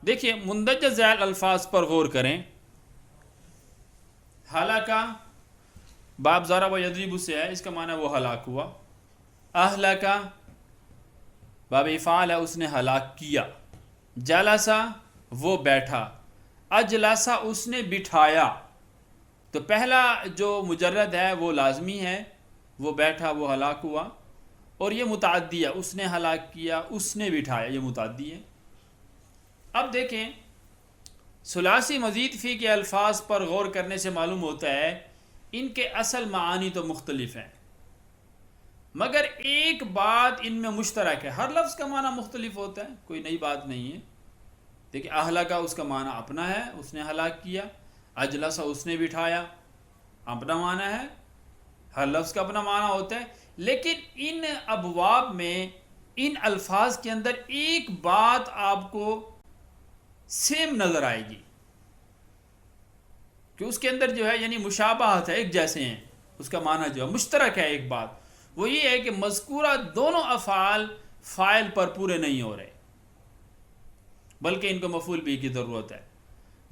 دیکھیے مندرجہ ذیل الفاظ پر غور کریں. ہلاکا باب ضرب و یضرب سے ہے، اس کا معنی وہ ہلاک ہوا. اہلکا باب افعال ہے، اس نے ہلاک کیا. جلسا وہ بیٹھا. اجلسا اس نے بٹھایا. تو پہلا جو مجرد ہے وہ لازمی ہے، وہ بیٹھا وہ ہلاک ہوا. اور یہ متعدی ہے، اس نے ہلاک کیا اس نے بٹھایا، یہ متعدی ہے. اب دیکھیں ثلاثی مزید فی کے الفاظ پر غور کرنے سے معلوم ہوتا ہے ان کے اصل معانی تو مختلف ہیں، مگر ایک بات ان میں مشترک ہے. ہر لفظ کا معنی مختلف ہوتا ہے، کوئی نئی بات نہیں ہے. دیکھیں اہلکا اس کا معنی اپنا ہے، اس نے ہلاک کیا. اجلسا اس نے بٹھایا، اپنا معنی ہے. ہر لفظ کا اپنا معنی ہوتا ہے، لیکن ان ابواب میں ان الفاظ کے اندر ایک بات آپ کو سیم نظر آئے گی کہ اس کے اندر جو ہے یعنی مشابہت ہے، ایک جیسے ہیں. اس کا معنی جو ہے مشترک ہے. ایک بات وہ یہ ہے کہ مذکورہ دونوں افعال فاعل پر پورے نہیں ہو رہے، بلکہ ان کو مفعول بھی کی ضرورت ہے.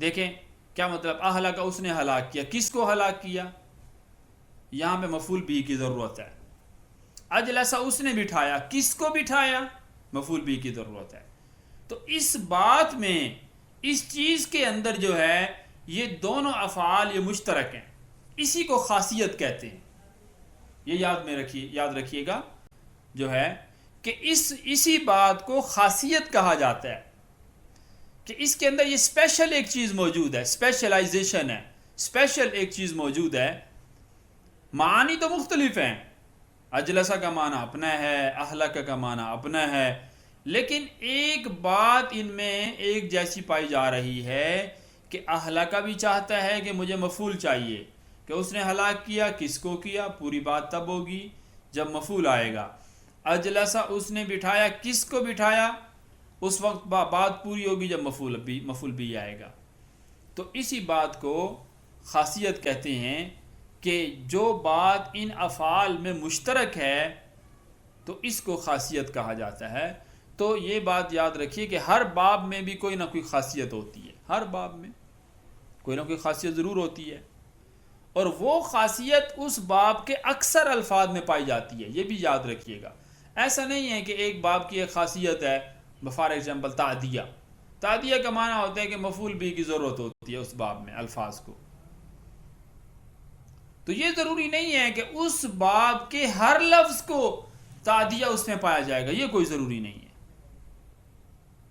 دیکھیں کیا مطلب، اہلکا اس نے ہلاک کیا، کس کو ہلاک کیا؟ یہاں پہ مفعول بھی کی ضرورت ہے. اجلسا اس نے بٹھایا، کس کو بٹھایا؟ مفعول بھی کی ضرورت ہے. تو اس بات میں اس چیز کے اندر جو ہے یہ دونوں افعال یہ مشترک ہیں، اسی کو خاصیت کہتے ہیں. یہ یاد رکھیے گا جو ہے کہ اسی بات کو خاصیت کہا جاتا ہے کہ اس کے اندر یہ اسپیشل ایک چیز موجود ہے، اسپیشلائزیشن ہے، اسپیشل ایک چیز موجود ہے. معانی تو مختلف ہیں، اجلسا کا معنی اپنا ہے، اہلکا کا معنی اپنا ہے، لیکن ایک بات ان میں ایک جیسی پائی جا رہی ہے کہ اہلکا بھی چاہتا ہے کہ مجھے مفعول چاہیے، کہ اس نے ہلاک کیا، کس کو کیا، پوری بات تب ہوگی جب مفعول آئے گا. اجلسا اس نے بٹھایا، کس کو بٹھایا، اس وقت بات پوری ہوگی جب مفعول بھی آئے گا. تو اسی بات کو خاصیت کہتے ہیں کہ جو بات ان افعال میں مشترک ہے تو اس کو خاصیت کہا جاتا ہے. تو یہ بات یاد رکھیے کہ ہر باب میں بھی کوئی نہ کوئی خاصیت ہوتی ہے، ہر باب میں کوئی نہ کوئی خاصیت ضرور ہوتی ہے، اور وہ خاصیت اس باب کے اکثر الفاظ میں پائی جاتی ہے. یہ بھی یاد رکھیے گا. ایسا نہیں ہے کہ ایک باب کی ایک خاصیت ہے، فار ایگزامپل تعدیہ کا معنی ہوتا ہے کہ مفعول بھی کی ضرورت ہوتی ہے اس باب میں الفاظ کو. تو یہ ضروری نہیں ہے کہ اس باب کے ہر لفظ کو تعدیہ اس میں پایا جائے گا، یہ کوئی ضروری نہیں ہے.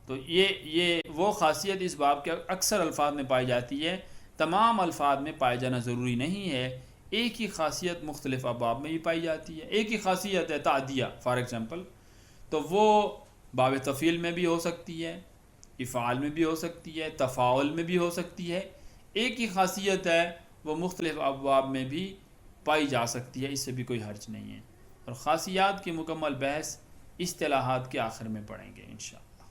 تو یہ وہ خاصیت اس باب کے اکثر الفاظ میں پائی جاتی ہے، تمام الفاظ میں پائے جانا ضروری نہیں ہے. ایک ہی خاصیت مختلف ابواب میں بھی پائی جاتی ہے. ایک ہی خاصیت ہے تعدیہ فار ایگزامپل، تو وہ باب تفعیل میں بھی ہو سکتی ہے، افعال میں بھی ہو سکتی ہے، تفاعل میں بھی ہو سکتی ہے. ایک ہی خاصیت ہے وہ مختلف ابواب میں بھی پائی جا سکتی ہے، اس سے بھی کوئی حرج نہیں ہے. اور خاصیات کی مکمل بحث اصطلاحات کے آخر میں پڑھیں گے انشاءاللہ.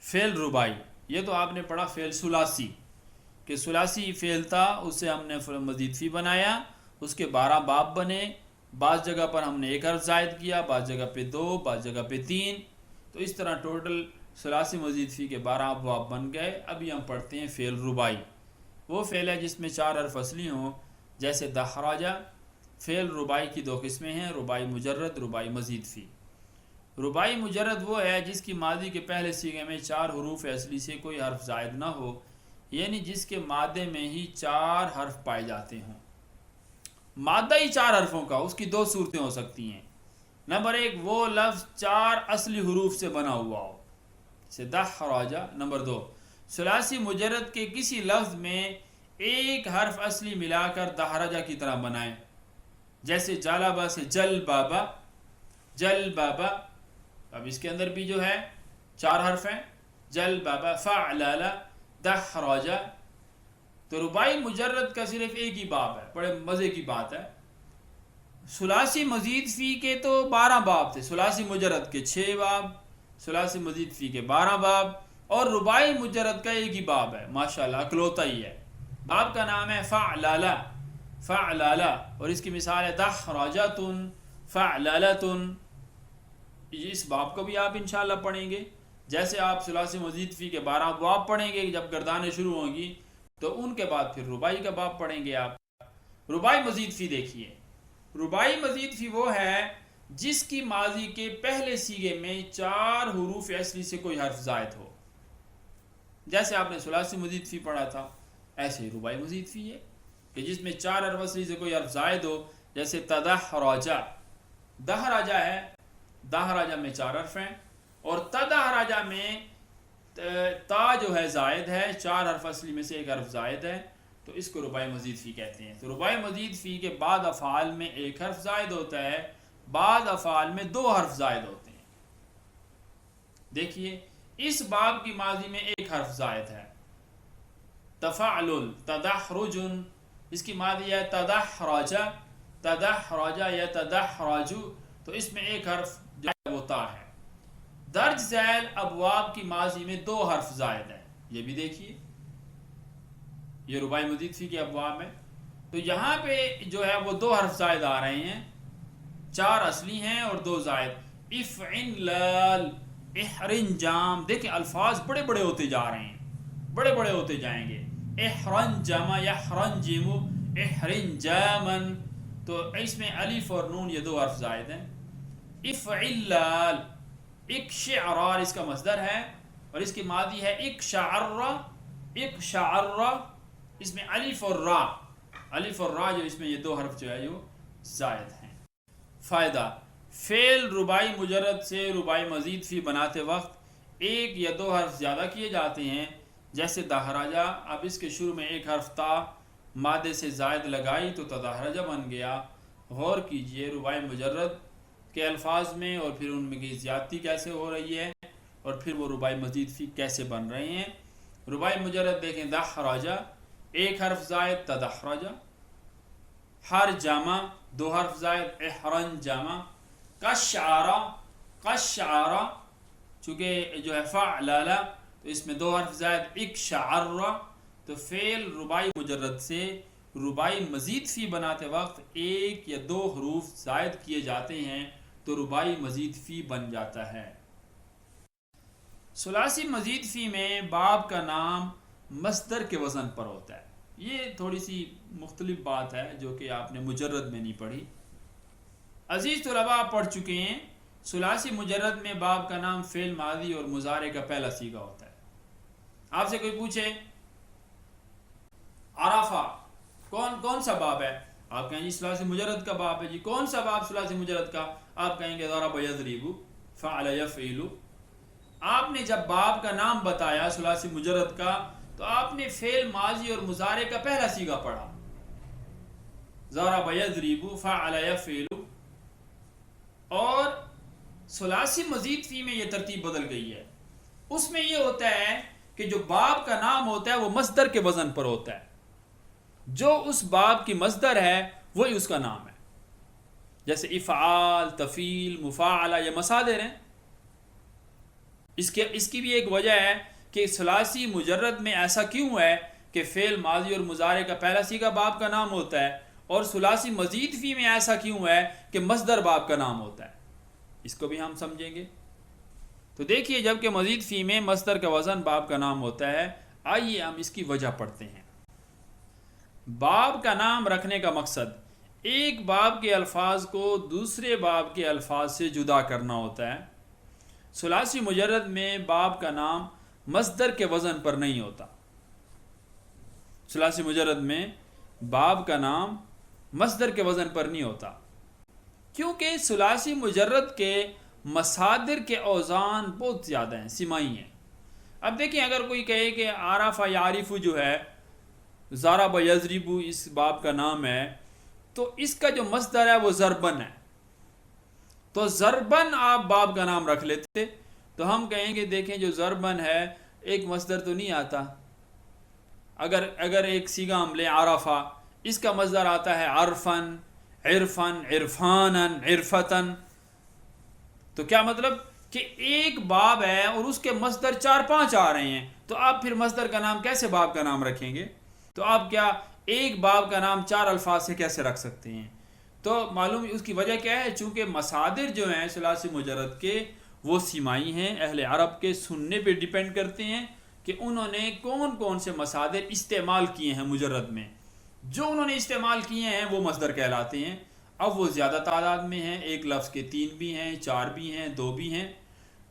فعل رباعی، یہ تو آپ نے پڑھا فعل ثلاثی کہ ثلاثی فعل تھا، اسے ہم نے مزید فی بنایا، اس کے 12 باب بنے. بعض جگہ پر ہم نے ایک حرف زائد کیا، بعض جگہ پہ 2، بعض جگہ پہ 3. تو اس طرح ٹوٹل ثلاثی مزید فی کے 12 ابواب بن گئے. ابھی ہم پڑھتے ہیں فعل رباعی. وہ فعل ہے جس میں 4 حرف اصلی ہوں، جیسے دحرجہ. فعل رباعی کی 2 قسمیں ہیں، رباعی مجرد، رباعی مزید فی. رباعی مجرد وہ ہے جس کی ماضی کے پہلے صیغے میں 4 حروف اصلی سے کوئی حرف زائد نہ ہو، یعنی جس کے مادے میں ہی 4 حرف پائے جاتے ہوں. مادہ ہی 4 حرفوں کا، اس کی 2 صورتیں ہو سکتی ہیں. نمبر 1 وہ لفظ 4 اصلی حروف سے بنا ہوا ہو، جیسے دحرجہ. نمبر 2 ثلاثی مجرد کے کسی لفظ میں ایک حرف اصلی ملا کر دحرجہ کی طرح بنائیں، جیسے جالبا سے جل بابا، جل بابا. اب اس کے اندر بھی جو ہے 4 حرف ہیں، جل بابا، فعلل، دحرجہ. تو رباعی مجرد کا صرف ایک ہی باب ہے، بڑے مزے کی بات ہے. ثلاثی مزید فی کے تو 12 باب تھے، ثلاثی مجرد کے 6 باب، ثلاثی مزید فی کے 12 باب، اور رباعی مجرد کا ایک ہی باب ہے. ماشاءاللہ اکلوتا ہی ہے. باب کا نام ہے فعلل، فعلل، اور اس کی مثال ہے دحرجۃ، فعللۃ. اس باب کو بھی آپ انشاءاللہ پڑھیں گے. جیسے آپ ثلاثی مزید فی کے 12 باب پڑھیں گے، جب گردانیں شروع ہوں گی تو ان کے بعد پھر رباعی کا باب پڑھیں گے آپ۔ رباعی مزید فی دیکھیے، رباعی مزید فی وہ ہے جس کی ماضی کے پہلے سیغے میں 4 حروف اصلی سے کوئی حرف زائد ہو، جیسے آپ نے ثلاثی مزید فی پڑھا تھا، ایسے ہی رباعی مزید فی ہے کہ جس میں 4 حرف اصلی سے کوئی حرف زائد ہو، جیسے تدحرج، دحرج ہے، دحرج میں 4 حرف ہیں، اور تدحرج میں تا جو ہے زائد ہے، 4 حرف اصلی میں سے ایک حرف زائد ہے، تو اس کو رباعی مزید فی کہتے ہیں۔ تو رباعی مزید فی کے بعد افعال میں ایک حرف زائد ہوتا ہے، بعد افعال میں 2 حرف زائد ہوتے ہیں۔ دیکھیے اس باب کی ماضی میں ایک حرف زائد ہے، تفعل، تدحرج، اس کی ماضی ہے تدحرج، تدحرج یا تدحرج، تو اس میں ایک حرف جو ہے وہ تا ہے۔ درج ذیل ابواب کی ماضی میں 2 حرف زائد ہیں، یہ بھی دیکھیے، یہ رباعی مزید فی کے ابواب میں، تو یہاں پہ جو ہے وہ 2 حرف زائد آ رہے ہیں، 4 اصلی ہیں اور 2 زائد۔ افعنلال، احرنجام، دیکھیں الفاظ بڑے بڑے ہوتے جا رہے ہیں، بڑے بڑے ہوتے جائیں گے۔ احرنجم، یحرنجم، احرنجامن، تو اس میں الف اور نون یہ 2 حرف زائد ہیں۔ افعلال، اکشعرار اس کا مصدر ہے اور اس کی ماضی ہے اکشعر، اکشعر، اس میں الف اور را، الف اور را جو اس میں یہ 2 حرف جو ہے جو زائد ہیں۔ فائدہ، فعل رباعی مجرد سے رباعی مزید فی بناتے وقت 1 یا 2 حرف زیادہ کیے جاتے ہیں، جیسے دحرجہ، اب اس کے شروع میں ایک حرف تا مادے سے زائد لگائی تو تدحرجہ بن گیا۔ غور کیجئے رباعی مجرد کے الفاظ میں اور پھر ان میں کی زیادتی کیسے ہو رہی ہے اور پھر وہ رباعی مزید فی کیسے بن رہے ہیں۔ رباعی مجرد دیکھیں، دحرجہ، ایک حرف زائد تدحرجہ، حرجمہ، 2 حرف زائد احرنجمہ، قشعرہ، قشعرہ، چونکہ جو ہے فعلل تو اس میں 2 حرف زائد اکشعر، تو فعل رباعی مجرد سے رباعی مزید فی بناتے وقت 1 یا 2 حروف زائد کیے جاتے ہیں تو رباعی مزید فی بن جاتا ہے۔ ثلاثی مزید فی میں باب کا نام مصدر کے وزن پر ہوتا ہے، یہ تھوڑی سی مختلف بات ہے جو کہ آپ نے مجرد میں نہیں پڑھی۔ عزیز طلباء، آپ پڑھ چکے ہیں ثلاثی مجرد میں باب کا نام فعل ماضی اور مضارع کا پہلا صیغہ ہوتا ہے۔ آپ سے کوئی پوچھے عرفہ کون سا باب ہے، آپ کہیں جی ثلاثی مجرد کا باب ہے، جی کون سا باب ثلاثی مجرد کا، آپ کہیں گے ضرب یضرب، فعل یفعل۔ آپ نے جب باب کا نام بتایا ثلاثی مجرد کا تو آپ نے فعل ماضی اور مضارع کا پہلا صیغہ پڑھا، ضرب یضرب، فعل یفعل، اور ثلاثی مزید فی میں یہ ترتیب بدل گئی ہے۔ اس میں یہ ہوتا ہے کہ جو باب کا نام ہوتا ہے وہ مصدر کے وزن پر ہوتا ہے، جو اس باب کی مصدر ہے وہی اس کا نام ہے، جیسے افعال، تفیل، مفاعلہ، یہ مصادر ہیں۔ اس کی بھی ایک وجہ ہے کہ ثلاثی مجرد میں ایسا کیوں ہے کہ فعل ماضی اور مضارع کا پہلا صیغہ باب کا نام ہوتا ہے، اور ثلاثی مزید فی میں ایسا کیوں ہے کہ مصدر باب کا نام ہوتا ہے، اس کو بھی ہم سمجھیں گے۔ تو دیکھیے، جب کہ مزید فی میں مصدر کا وزن باب کا نام ہوتا ہے، آئیے ہم اس کی وجہ پڑھتے ہیں۔ باب کا نام رکھنے کا مقصد ایک باب کے الفاظ کو دوسرے باب کے الفاظ سے جدا کرنا ہوتا ہے۔ ثلاثی مجرد میں باب کا نام مصدر کے وزن پر نہیں ہوتا، ثلاثی مجرد میں باب کا نام مصدر کے وزن پر نہیں ہوتا، کیونکہ ثلاثی مجرد کے مصادر کے اوزان بہت زیادہ ہیں، سمائی ہیں۔ اب دیکھیں، اگر کوئی کہے کہ عرف یعرف جو ہے، ضرب یضرب اس باب کا نام ہے، تو اس کا جو مصدر ہے وہ ضربن ہے، تو ضربن آپ باب کا نام رکھ لیتے تو ہم کہیں گے دیکھیں جو ضربن ہے ایک مصدر تو نہیں آتا۔ اگر ایک صیغہ ہم لیں عرفہ، اس کا مصدر آتا ہے عرفن، عرفن، عرفانن، عرفتن، تو کیا مطلب کہ ایک باب ہے اور اس کے مصدر 4-5 آ رہے ہیں، تو آپ پھر مصدر کا نام کیسے باب کا نام رکھیں گے؟ تو آپ کیا ایک باب کا نام 4 الفاظ سے کیسے رکھ سکتے ہیں؟ تو معلوم اس کی وجہ کیا ہے، چونکہ مصادر جو ہیں ثلاثی مجرد کے وہ سیمائی ہیں اہل عرب کے سننے پہ ڈیپینڈ کرتے ہیں کہ انہوں نے کون کون سے مصادر استعمال کیے ہیں مجرد میں. جو انہوں نے استعمال کیے ہیں وہ مصدر کہلاتے ہیں. اب وہ زیادہ تعداد میں ہیں، ایک لفظ کے 3 بھی ہیں، 4 بھی ہیں، 2 بھی ہیں.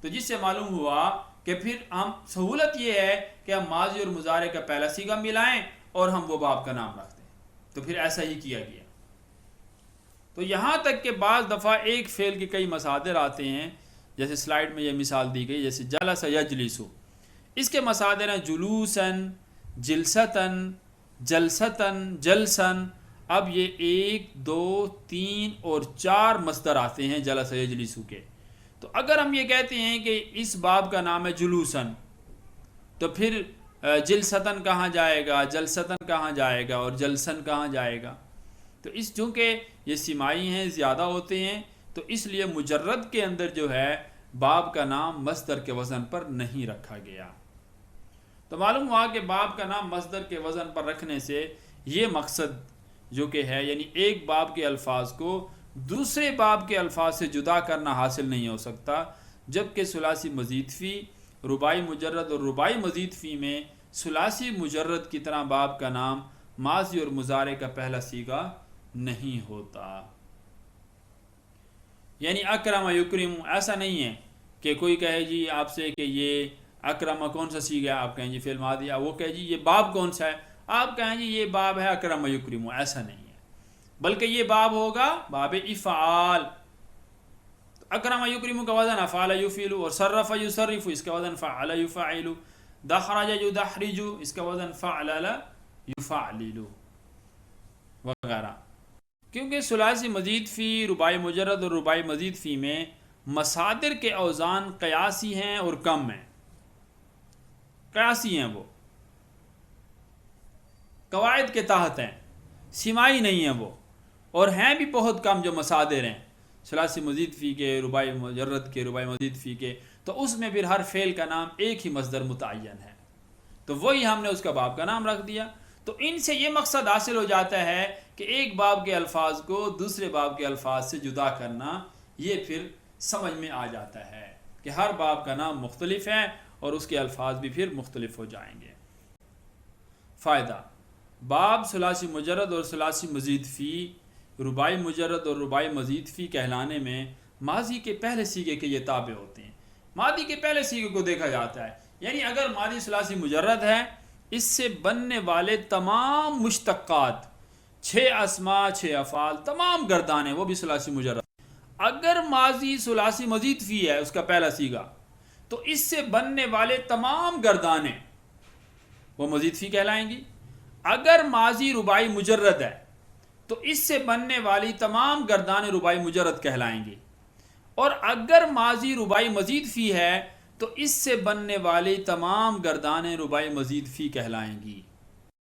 تو جس سے معلوم ہوا کہ پھر ہم سہولت یہ ہے کہ ہم ماضی اور مضارع کا پہلا صیغہ ملائیں اور ہم وہ باب کا نام رکھ دیں. تو پھر ایسا ہی کیا گیا. تو یہاں تک کہ بعض دفعہ ایک فعل کے کئی مصادر آتے ہیں، جیسے سلائیڈ میں یہ مثال دی گئی، جیسے جلس یجلسو، اس کے مصادر ہیں جلوسن، جلستن، جلستن، جلسن. اب یہ 1 2 3 اور 4 مصدر آتے ہیں جلس یجلسو کے. تو اگر ہم یہ کہتے ہیں کہ اس باب کا نام ہے جلوسن، تو پھر جلستن کہاں جائے گا، جلستن کہاں جائے گا اور جلسن کہاں جائے گا؟ تو اس چونکہ یہ سیمائی ہیں، زیادہ ہوتے ہیں، تو اس لیے مجرد کے اندر جو ہے باب کا نام مصدر کے وزن پر نہیں رکھا گیا. تو معلوم ہوا کہ باب کا نام مصدر کے وزن پر رکھنے سے یہ مقصد جو کہ ہے، یعنی ایک باب کے الفاظ کو دوسرے باب کے الفاظ سے جدا کرنا حاصل نہیں ہو سکتا. جبکہ ثلاثی مزید فی، رباعی مجرد اور رباعی مزید فی میں ثلاثی مجرد کی طرح باب کا نام ماضی اور مضارع کا پہلا صیغہ نہیں ہوتا. یعنی اکرم یکرم ایسا نہیں ہے کہ کوئی کہے جی آپ سے کہ یہ اکرم کون سا صیغہ ہے، آپ کہیں جی فعل ماضی، وہ کہے جی یہ باب کون سا ہے، آپ کہیں جی یہ باب ہے اکرم یکرم. ایسا نہیں ہے، بلکہ یہ باب ہوگا باب افعال. اکرم یکرم کا وزن افعل یفعل، اور صرف یصرف اس کا وزن فعل یفعل، دحرج یدحرج اس کا وزن فعلل یفعلل وغیرہ. کیونکہ ثلاثی مزید فی، رباعی مجرد اور رباعی مزید فی میں مصادر کے اوزان قیاسی ہیں اور کم ہیں. قیاسی ہیں، وہ قواعد کے تحت ہیں، سیمائی نہیں ہیں وہ، اور ہیں بھی بہت کم جو مصادر ہیں ثلاثی مزید فی کے، رباعی مجرد کے، رباعی مزید فی کے. تو اس میں پھر ہر فعل کا نام ایک ہی مصدر متعین ہے، تو وہی ہم نے اس کا باب کا نام رکھ دیا. تو ان سے یہ مقصد حاصل ہو جاتا ہے کہ ایک باب کے الفاظ کو دوسرے باب کے الفاظ سے جدا کرنا، یہ پھر سمجھ میں آ جاتا ہے کہ ہر باب کا نام مختلف ہے اور اس کے الفاظ بھی پھر مختلف ہو جائیں گے. فائدہ: باب ثلاثی مجرد اور ثلاثی مزید فی، رباعی مجرد اور رباعی مزید فی کہلانے میں ماضی کے پہلے صیغے کے یہ تابع ہوتے ہیں. ماضی کے پہلے صیغے کو دیکھا جاتا ہے، یعنی اگر ماضی ثلاثی مجرد ہے، اس سے بننے والے تمام مشتقات، 6 اسماء، 6 افعال، تمام گردانیں، وہ بھی ثلاثی مجرد. اگر ماضی ثلاثی مزید فی ہے اس کا پہلا صیغہ، تو اس سے بننے والے تمام گردانیں وہ مزید فی کہلائیں گی. اگر ماضی رباعی مجرد ہے تو اس سے بننے والی تمام گردانیں رباعی مجرد کہلائیں گی. اور اگر ماضی رباعی مزید فی ہے تو اس سے بننے والی تمام گردانیں رباعی مزید فی کہلائیں گی.